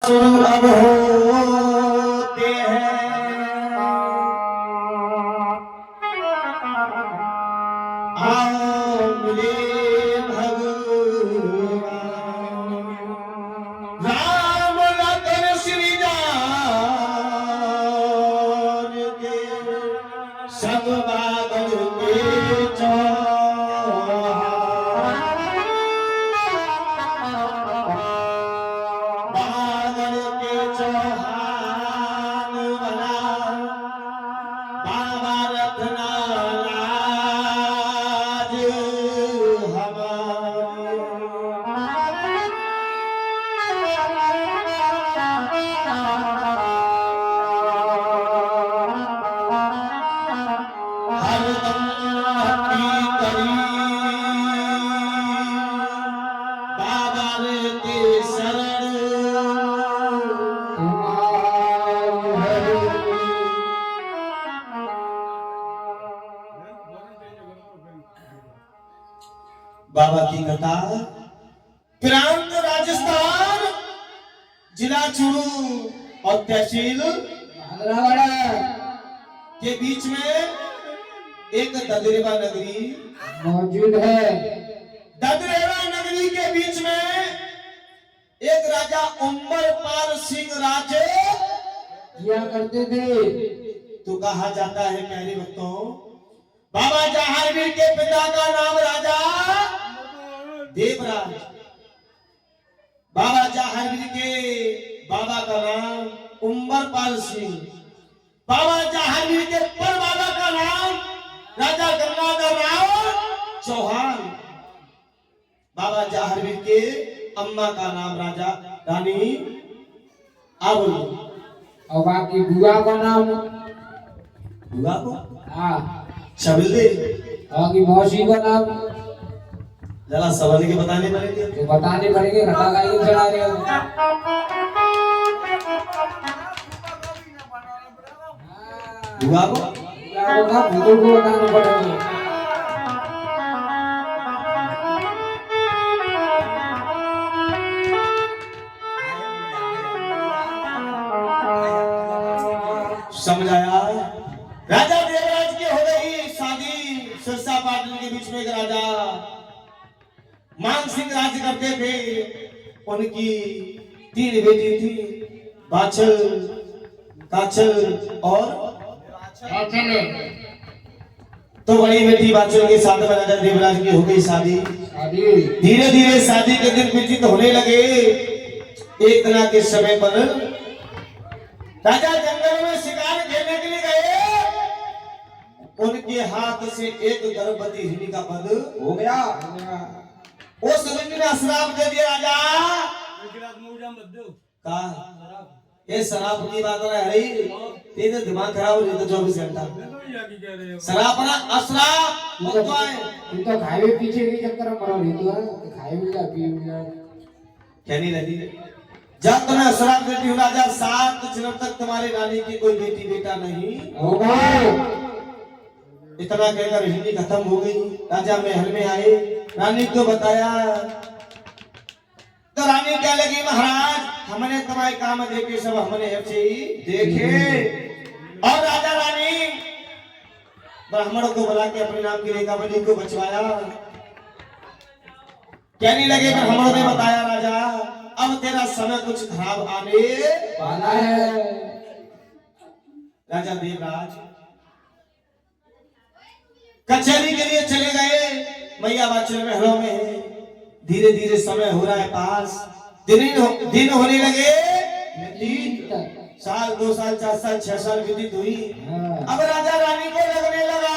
शुरू अब होते हैं आओ मिले भगवान राम लखन श्री जान के सब बादल के बाबा की कथा प्रांत राजस्थान जिला चूरू और तहसील के बीच में एक ददरेवा नगरी मौजूद है। ददरेवा नगरी के बीच में एक राजा उम्बरपाल सिंह राजे किया करते थे। तो कहा जाता है प्यारे भक्तों बाबा जहांगीर के पिता का नाम राजा देवराज, बाबा जहांगीर के बाबा का नाम उम्बरपाल सिंह, बाबा जहांगीर के परबाबा का नाम राजा गंगाधर राव चौहान, बाबा जहांगीर के अम्मा का नाम राजा रानी आबू और बाकी बुआ का नाम बुआ को हाँ शबिल और की मौसी का नाम जरा सवाल के बताने पड़ेंगे तो बताने पड़ेंगे। घटा का ये चढ़ा रहे हो बुआ को का भूगोल को बताने पड़ेगा। समझ आया। राजा देवराज की हो गई शादी सिरसा पाटन के बीच में एक राजा मान सिंह राज करते थे। उनकी 3 बेटी थी बाछल काछल और तो बड़ी बेटी बाछल के साथ में राजा देवराज की हो गई शादी। धीरे धीरे शादी के दिन व्यतीत होने लगे। एक दिन के समय पर राजा जंगल में शिकार खेलने के लिए गए। उनके हाथ से एक गर्भवती हिरनी का वध हो गया। उस हिरनी ने श्राप दे दिया राजा का ये शराब की बात है ये तो दिमाग खराब हो जाता 24 घंटा शराब ना अशराप मत आए तू तो खाए पीछे के चक्कर में पड़ा रही तू खाए भी जा पी भी जा क्या नहीं लगी जब तुम्हें शराब देती हूँ राजा 7 जन्म तक तुम्हारी रानी की कोई बेटी बेटा नहीं होगा। इतना कहकर हिंदी खत्म हो गई। राजा महल में आए रानी को बताया तो रानी क्या लगी महाराज हमने तुम्हारे काम देखे सब हमने ऐसे ही देखे। और राजा रानी ब्राह्मणों को बुला के अपने नाम की रेखावली को बचवाया। क्या नहीं लगे ब्राह्मणों ने बताया राजा अब तेरा समय कुछ खराब आने वाला है। राजा देवराज कचहरी के लिए चले गए। मैया बाचल महलों में है। धीरे धीरे समय हो रहा है पास दिन होने लगे। 3 साल 2 साल 4 साल 6 साल व्यतीत हुई। अब राजा रानी को लगने लगा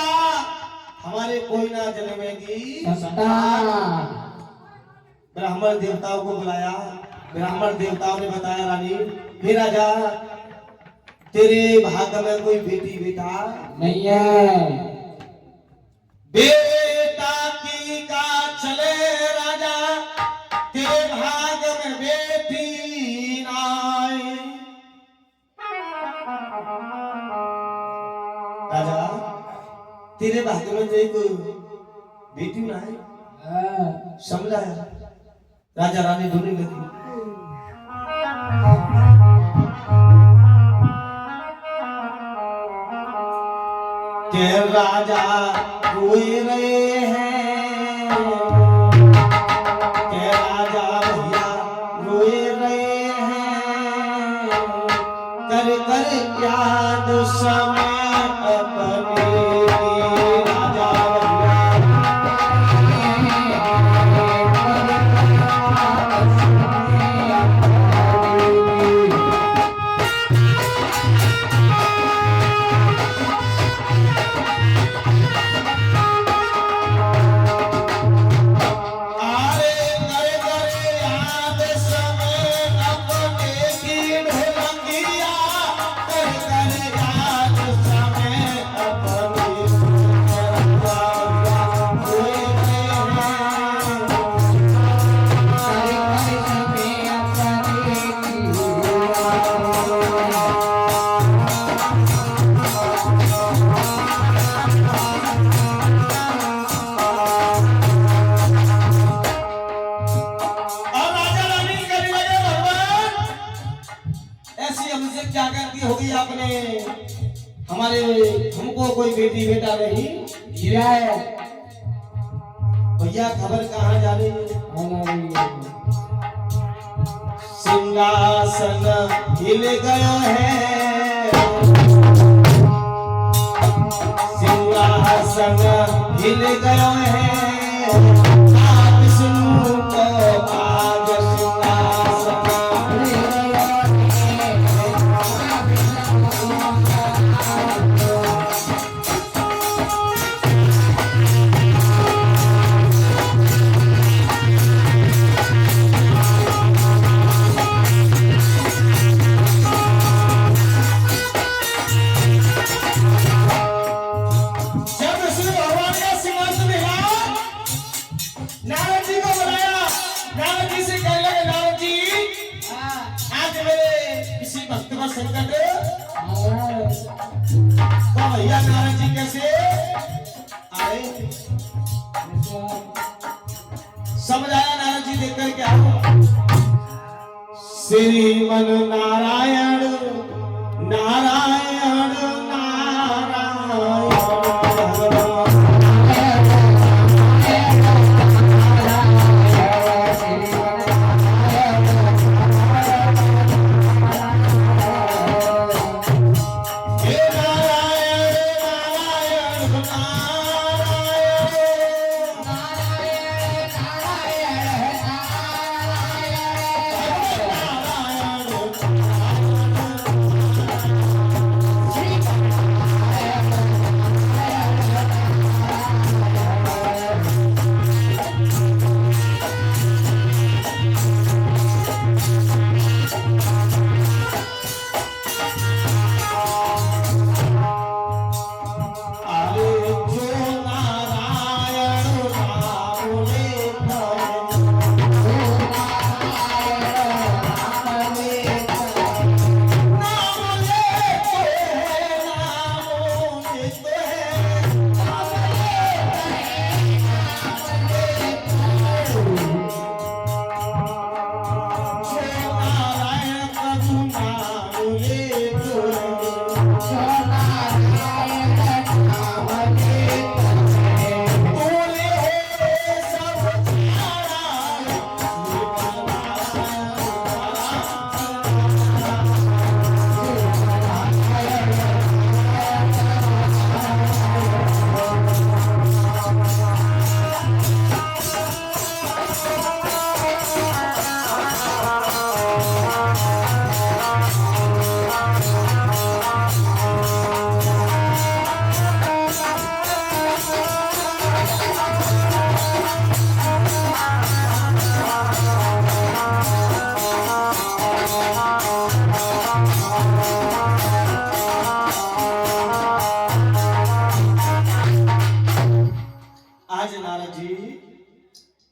हमारे कोई ना जन्मेगी संतान। ब्राह्मण देवताओं को बुलाया। ब्राह्मण देवताओं ने बताया रानी हे राजा तेरे भाग्य में कोई बेटी बेटा नहीं है। बेटा की का चले राजा तेरे भाग्य में बेटी नाय। राजा तेरे भाग्य में तो एक बेटी ना है समझा। राजा रानी ढूंढने लगी। के राजा रोए रहे हैं, के राजा भैया रोए रहे हैं, कर कर याद समय अपने राजा क्या गलती होगी आपने हमारे हमको कोई बेटी बेटा नहीं गिरा है भैया खबर कहाँ जा रही है सिंहासन हिल गया है सिंहासन हिल गया है आप सुनो को आज सिंहासन संकट तो भैया नारद जी कैसे आए समझ आया नारद जी देख कर क्या श्रीमन नारायण नारायण नारायण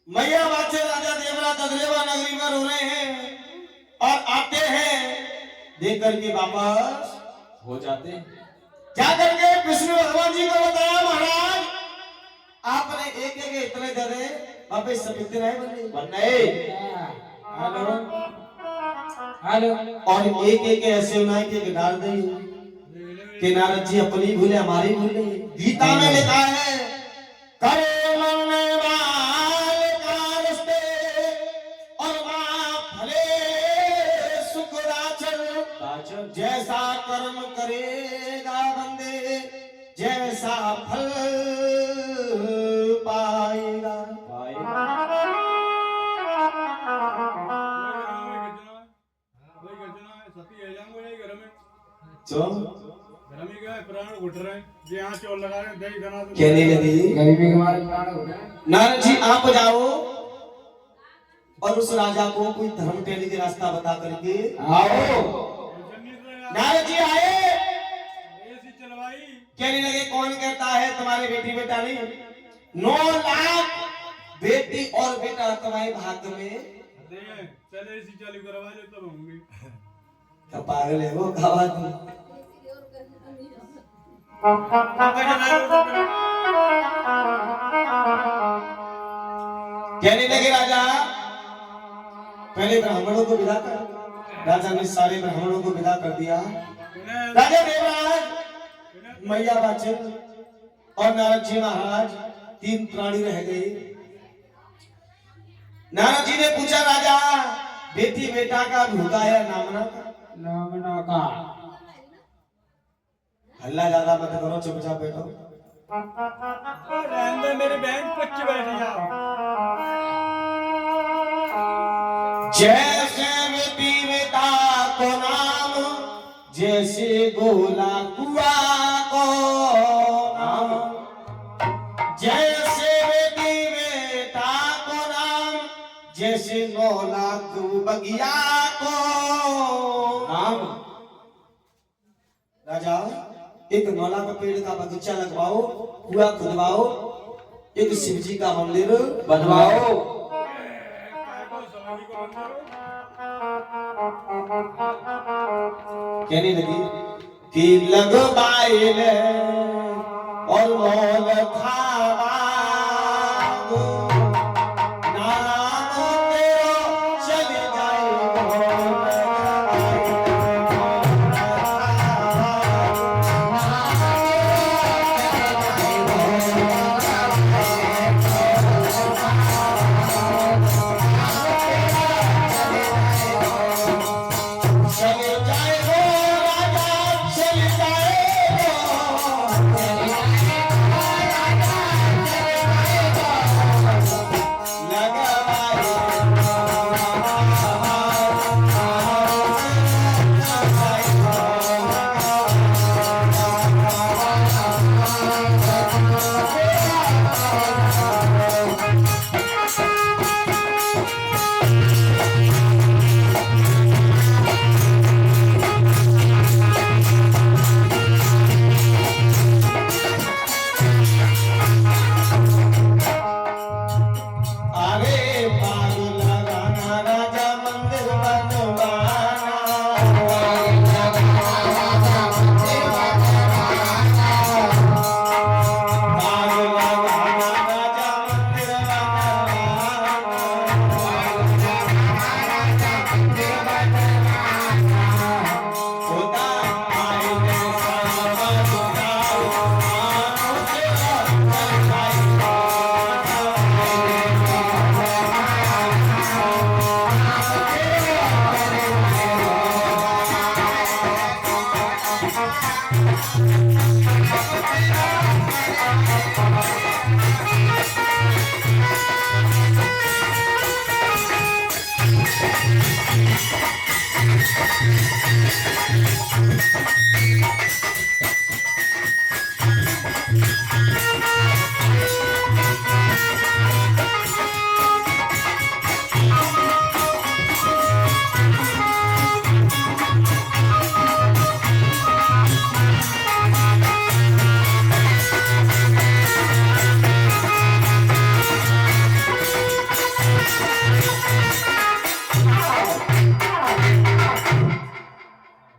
मैया बादशाह राजा देवराज अग्रेवा नगरी में रो रहे हैं और आते हैं देख करके वापस हो जाते हैं। क्या करके विष्णु भगवान जी को बताया महाराज आपने एक एक इतने दे वापस सब इतने बनने हेलो हेलो और एक एक ऐसे उन्हें के डाल दे कि नारद जी अपनी भूले हमारी भूले गीता में लिखा है, करे मरने वाल का रस्ते और मां भले सुख राचर। जैसा कर्म करेगा बंदे जैसा फल पाएगा। कहने लगी, गरीबी के मारे प्राण हो गए। नारद जी आप जाओ और उस राजा को कोई धर्म टेली के रास्ता बता करके आओ। नारद जी आए, कहने लगे कौन कहता है तुम्हारे बेटी बेटा नहीं, 9 लाख बेटी और बेटा तुम्हारे भाग्य में। क्या पागल है वो, क्या बात है। कहने लगे राजा पहले ब्राह्मणों को विदा कर। राजा ने सारे ब्राह्मणों को विदा कर दिया। राजा देवराज, मैया बच्चन और नारद जी महाराज 3 प्राणी रह गए। नारद जी ने पूछा राजा बेटी बेटा का भूता या नामना का? नामना का। हल्ला ज्यादा मत करो, चुपचाप बैठो। मेरे बैंक पच्ची बैठ जाओ। जैसे बेटी बेटा को नाम, जैसे गोला कुआ को नाम। जैसे बेटी बेटा को नाम, जैसे 9 लाख बगिया को नाम। राजा एक 9 लाख पेड़ का बगीचा लगवाओ, कुआ खुदवाओ, एक शिव जी का मंदिर बनवाओ। कहने लगी कि लगवाइल और मोल खावा नाम तेरो चल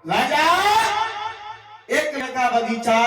राजा एक का बगीचा